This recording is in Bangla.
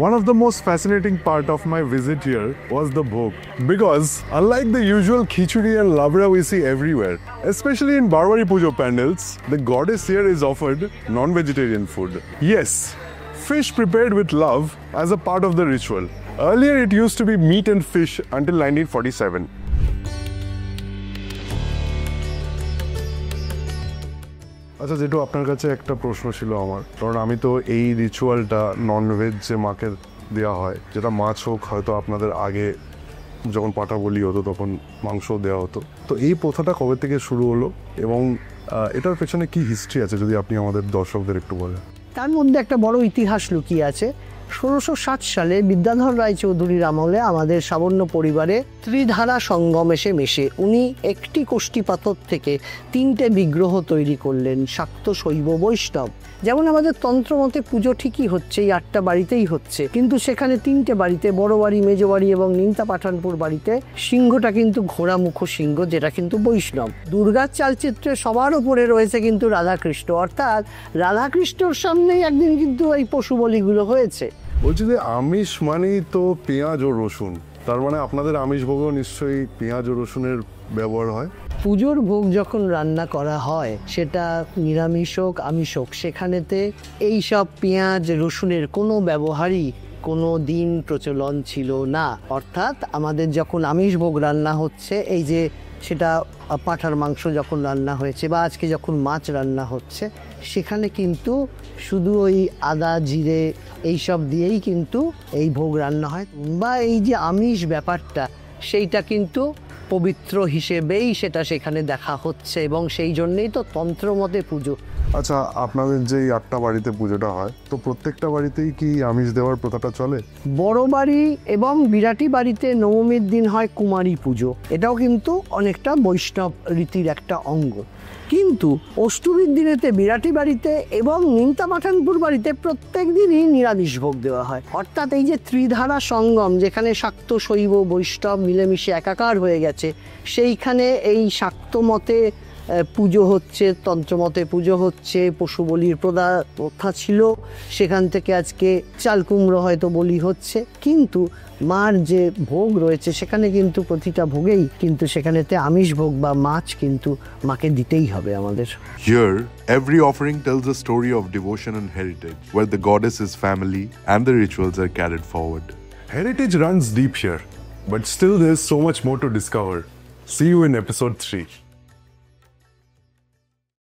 One of the most fascinating part of my visit here was the bhog. Because unlike the usual khichdi and labra we see everywhere, especially in Barwari Pujo pandals, the goddess here is offered non-vegetarian food. Yes, fish prepared with love as a part of the ritual. Earlier it used to be meat and fish until 1947. আচ্ছা যেটু আপনার কাছে একটা প্রশ্ন ছিল আমার, কারণ আমি তো এই রিচুয়ালটা ননভেজ যে মাকে দেওয়া হয়, যেটা মাছ হোক, হয়তো আপনাদের আগে যখন পাটা বলি হতো তখন মাংস দেওয়া হতো, তো এই প্রথাটা কবে থেকে শুরু হলো এবং এটার পেছনে কি হিস্ট্রি আছে যদি আপনি আমাদের দর্শকদের একটু বলেন। তার মধ্যে একটা বড় ইতিহাস লুকিয়ে আছে। 1660 সালে বিদ্যাধর রায়চৌধুরীর আমলে আমাদের সাবর্ণ পরিবারে ত্রিধারা সঙ্গম এসে মেশে উনি একটি কোষ্ঠী পাথর থেকে 3টে বিগ্রহ তৈরি করলেন, শাক্ত, শৈব, বৈষ্ণব। যেমন আমাদের তন্ত্রমতে পুজো ঠিকই হচ্ছে, এই 8টা বাড়িতেই হচ্ছে, কিন্তু সেখানে 3টে বাড়িতে, বড় বাড়ি, মেজ বাড়ি এবং নিমতা পাঠানপুর বাড়িতে সিংহটা কিন্তু ঘোড়ামুখ সিংহ, যেটা কিন্তু বৈষ্ণব। দুর্গার চালচিত্রে সবার উপরে রয়েছে কিন্তু রাধাকৃষ্ণ, অর্থাৎ রাধাকৃষ্ণর সামনেই একদিন কিন্তু এই পশু বলিগুলো হয়েছে। বলছি যে আমিষ মানেই তো পেঁয়াজ ও রসুন, তার মানে আপনাদের আমিষ ভোগও নিশ্চয়ই পেঁয়াজ ও রসুনের ব্যবহার হয়। পুজোর ভোগ যখন রান্না করা হয়, সেটা নিরামিষ হোক আমিষ হোক, সেখানেতে এই সব পেঁয়াজ রসুনের কোনো ব্যবহারই কোনো দিন প্রচলন ছিল না। অর্থাৎ আমাদের যখন আমিষ ভোগ রান্না হচ্ছে, এই যে সেটা পাঁঠার মাংস যখন রান্না হয়েছে বা আজকে যখন মাছ রান্না হচ্ছে, সেখানে কিন্তু শুধু ওই আদা জিরে এইসব দিয়েই কিন্তু এই ভোগ রান্না হয়, বা এই যে আমিষ ব্যাপারটা সেইটা কিন্তু পবিত্র হিসেবেই সেটা সেখানে দেখা হচ্ছে, এবং সেই জন্যেই তো তন্ত্রমতে পুজো। আচ্ছা, আপনাদের যে 8টা বাড়িতে পুজোটা হয়, তো প্রত্যেকটা বাড়িতেই কি আমিষ দেওয়ার প্রথাটা চলে? বড় বাড়ি এবং বিরাটি বাড়িতে নবমীর দিন হয় কুমারী পুজো, এটাও কিন্তু অনেকটা বৈষ্ণব রীতির একটা অঙ্গ। কিন্তু অষ্টমীর দিনেতে বিরাটি বাড়িতে এবং নিমতা পাঠানপুর বাড়িতে প্রত্যেক দিনই নিরামিষ ভোগ দেওয়া হয়। অর্থাৎ এই যে ত্রিধারা সঙ্গম, যেখানে শাক্ত, শৈব, বৈষ্ণব মিলেমিশে একাকার হয়ে গেছে, সেইখানে এই শাক্ত মতে পুজো হচ্ছে, তন্ত্রমতে পুজো হচ্ছে, পশু বলির প্রথা ছিল, সেখান থেকে আজকে চাল কুমড়ো হয়তো বলি হচ্ছে, কিন্তু মার যে ভোগ রয়েছে সেখানে কিন্তু প্রতিটা ভোগেই কিন্তু সেখানেতে আমিষ ভোগ বা মাছ কিন্তু মাকে দিতেই হবে আমাদের। Here, every offering tells a story of devotion and heritage, where the goddess is family and the rituals are carried forward. Heritage runs deep here, but still there's so much more to discover. See you in episode 3.